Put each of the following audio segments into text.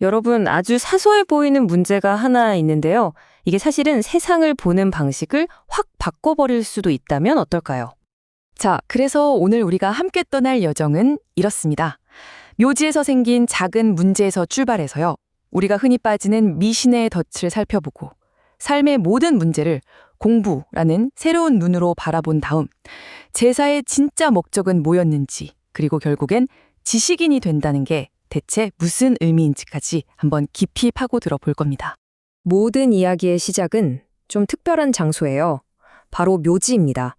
여러분, 아주 사소해 보이는 문제가 하나 있는데요. 이게 사실은 세상을 보는 방식을 확 바꿔버릴 수도 있다면 어떨까요? 자, 그래서 오늘 우리가 함께 떠날 여정은 이렇습니다. 묘지에서 생긴 작은 문제에서 출발해서요. 우리가 흔히 빠지는 미신의 덫을 살펴보고 삶의 모든 문제를 공부라는 새로운 눈으로 바라본 다음 제사의 진짜 목적은 뭐였는지 그리고 결국엔 지식인이 된다는 게 대체 무슨 의미인지까지 한번 깊이 파고들어 볼 겁니다. 모든 이야기의 시작은 좀 특별한 장소예요. 바로 묘지입니다.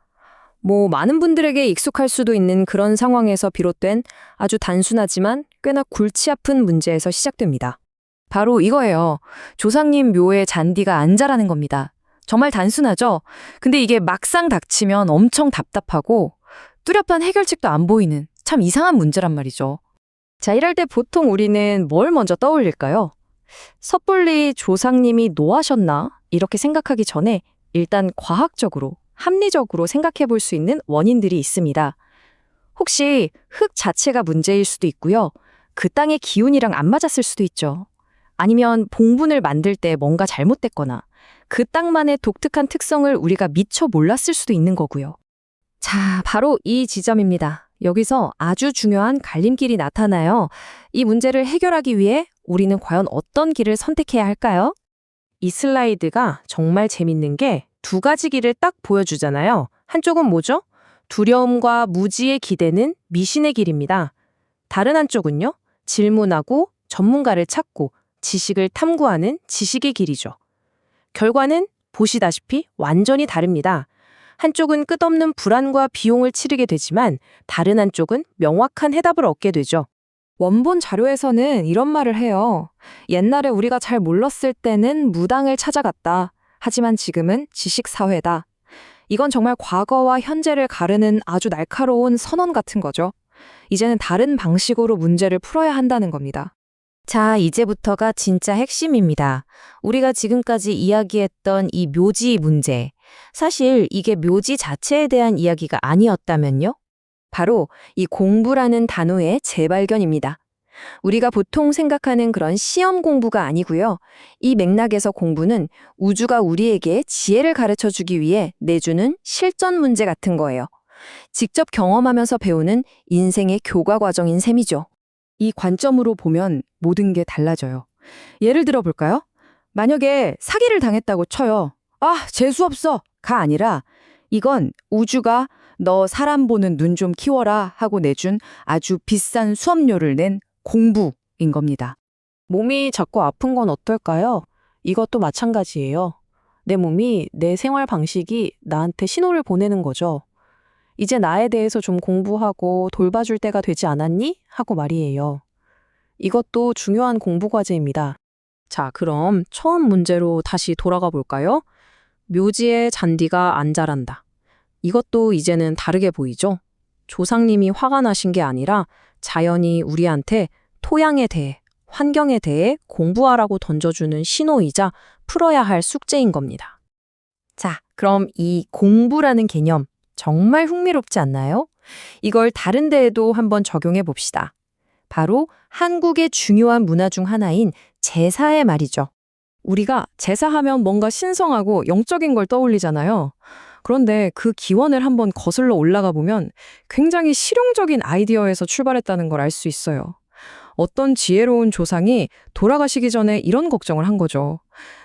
많은 분들에게 익숙할 수도 있는 그런 상황에서 비롯된 아주 단순하지만 꽤나 골치 아픈 문제에서 시작됩니다. 바로 이거예요. 조상님 묘에 잔디가 안 자라는 겁니다. 정말 단순하죠? 근데 이게 막상 닥치면 엄청 답답하고 뚜렷한 해결책도 안 보이는 참 이상한 문제란 말이죠. 자, 이럴 때 보통 우리는 뭘 먼저 떠올릴까요? 섣불리 조상님이 노하셨나? 이렇게 생각하기 전에 일단 과학적으로, 합리적으로 생각해 볼 수 있는 원인들이 있습니다. 혹시 흙 자체가 문제일 수도 있고요. 그 땅의 기운이랑 안 맞았을 수도 있죠. 아니면 봉분을 만들 때 뭔가 잘못됐거나 그 땅만의 독특한 특성을 우리가 미처 몰랐을 수도 있는 거고요. 자, 바로 이 지점입니다. 여기서 아주 중요한 갈림길이 나타나요. 이 문제를 해결하기 위해 우리는 과연 어떤 길을 선택해야 할까요? 이 슬라이드가 정말 재밌는 게 두 가지 길을 딱 보여주잖아요. 한쪽은 뭐죠? 두려움과 무지에 기대는 미신의 길입니다. 다른 한쪽은요? 질문하고 전문가를 찾고 지식을 탐구하는 지식의 길이죠. 결과는 보시다시피 완전히 다릅니다. 한쪽은 끝없는 불안과 비용을 치르게 되지만 다른 한쪽은 명확한 해답을 얻게 되죠. 원본 자료에서는 이런 말을 해요. 옛날에 우리가 잘 몰랐을 때는 무당을 찾아갔다. 하지만 지금은 지식사회다. 이건 정말 과거와 현재를 가르는 아주 날카로운 선언 같은 거죠. 이제는 다른 방식으로 문제를 풀어야 한다는 겁니다. 자, 이제부터가 진짜 핵심입니다. 우리가 지금까지 이야기했던 이 묘지 문제. 사실 이게 묘지 자체에 대한 이야기가 아니었다면요? 바로 이 공부라는 단어의 재발견입니다. 우리가 보통 생각하는 그런 시험 공부가 아니고요. 이 맥락에서 공부는 우주가 우리에게 지혜를 가르쳐주기 위해 내주는 실전 문제 같은 거예요. 직접 경험하면서 배우는 인생의 교과 과정인 셈이죠. 이 관점으로 보면 모든 게 달라져요. 예를 들어 볼까요? 만약에 사기를 당했다고 쳐요. 아, 재수없어! 가 아니라 이건 우주가 너 사람 보는 눈 좀 키워라 하고 내준 아주 비싼 수업료를 낸 공부인 겁니다. 몸이 자꾸 아픈 건 어떨까요? 이것도 마찬가지예요. 내 몸이, 내 생활 방식이 나한테 신호를 보내는 거죠. 이제 나에 대해서 좀 공부하고 돌봐줄 때가 되지 않았니? 하고 말이에요. 이것도 중요한 공부 과제입니다. 자, 그럼 처음 문제로 다시 돌아가 볼까요? 묘지에 잔디가 안 자란다. 이것도 이제는 다르게 보이죠? 조상님이 화가 나신 게 아니라 자연이 우리한테 토양에 대해, 환경에 대해 공부하라고 던져주는 신호이자 풀어야 할 숙제인 겁니다. 자, 그럼 이 공부라는 개념 정말 흥미롭지 않나요? 이걸 다른 데에도 한번 적용해 봅시다. 바로 한국의 중요한 문화 중 하나인 제사의 말이죠. 우리가 제사하면 뭔가 신성하고 영적인 걸 떠올리잖아요. 그런데 그 기원을 한번 거슬러 올라가 보면 굉장히 실용적인 아이디어에서 출발했다는 걸 알 수 있어요. 어떤 지혜로운 조상이 돌아가시기 전에 이런 걱정을 한 거죠.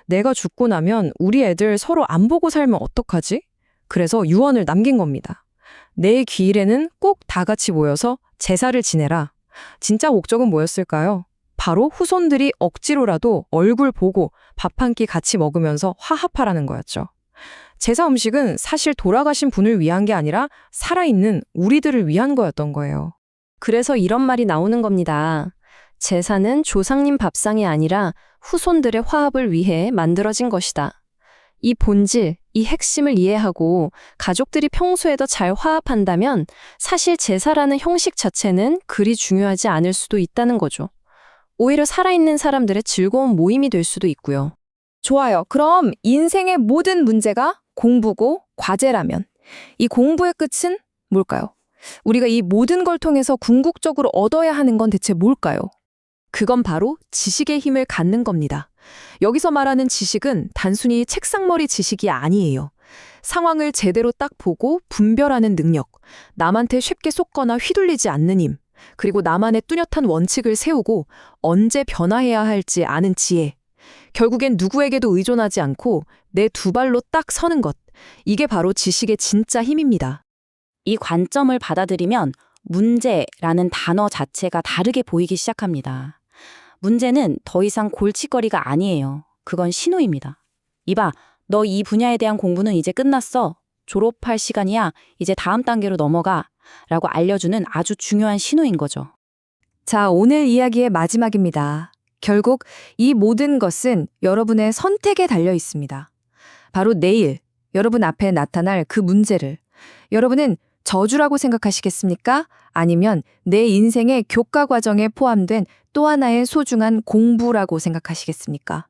내가 죽고 나면 우리 애들 서로 안 보고 살면 어떡하지? 그래서 유언을 남긴 겁니다. 내 기일에는 꼭 다 같이 모여서 제사를 지내라. 진짜 목적은 뭐였을까요? 바로 후손들이 억지로라도 얼굴 보고 밥 한 끼 같이 먹으면서 화합하라는 거였죠. 제사 음식은 사실 돌아가신 분을 위한 게 아니라 살아있는 우리들을 위한 거였던 거예요. 그래서 이런 말이 나오는 겁니다. 제사는 조상님 밥상이 아니라 후손들의 화합을 위해 만들어진 것이다. 이 본질, 이 핵심을 이해하고 가족들이 평소에 더 잘 화합한다면 사실 제사라는 형식 자체는 그리 중요하지 않을 수도 있다는 거죠. 오히려 살아있는 사람들의 즐거운 모임이 될 수도 있고요. 좋아요. 그럼 인생의 모든 문제가 공부고 과제라면 이 공부의 끝은 뭘까요? 우리가 이 모든 걸 통해서 궁극적으로 얻어야 하는 건 대체 뭘까요? 그건 바로 지식의 힘을 갖는 겁니다. 여기서 말하는 지식은 단순히 책상머리 지식이 아니에요. 상황을 제대로 딱 보고 분별하는 능력, 남한테 쉽게 속거나 휘둘리지 않는 힘, 그리고 나만의 뚜렷한 원칙을 세우고 언제 변화해야 할지 아는 지혜. 결국엔 누구에게도 의존하지 않고 내 두 발로 딱 서는 것. 이게 바로 지식의 진짜 힘입니다. 이 관점을 받아들이면 문제라는 단어 자체가 다르게 보이기 시작합니다. 문제는 더 이상 골칫거리가 아니에요. 그건 신호입니다. 이봐, 너 이 분야에 대한 공부는 이제 끝났어. 졸업할 시간이야. 이제 다음 단계로 넘어가. 라고 알려주는 아주 중요한 신호인 거죠. 자, 오늘 이야기의 마지막입니다. 결국 이 모든 것은 여러분의 선택에 달려 있습니다. 바로 내일 여러분 앞에 나타날 그 문제를 여러분은 저주라고 생각하시겠습니까? 아니면 내 인생의 교과 과정에 포함된 또 하나의 소중한 공부라고 생각하시겠습니까?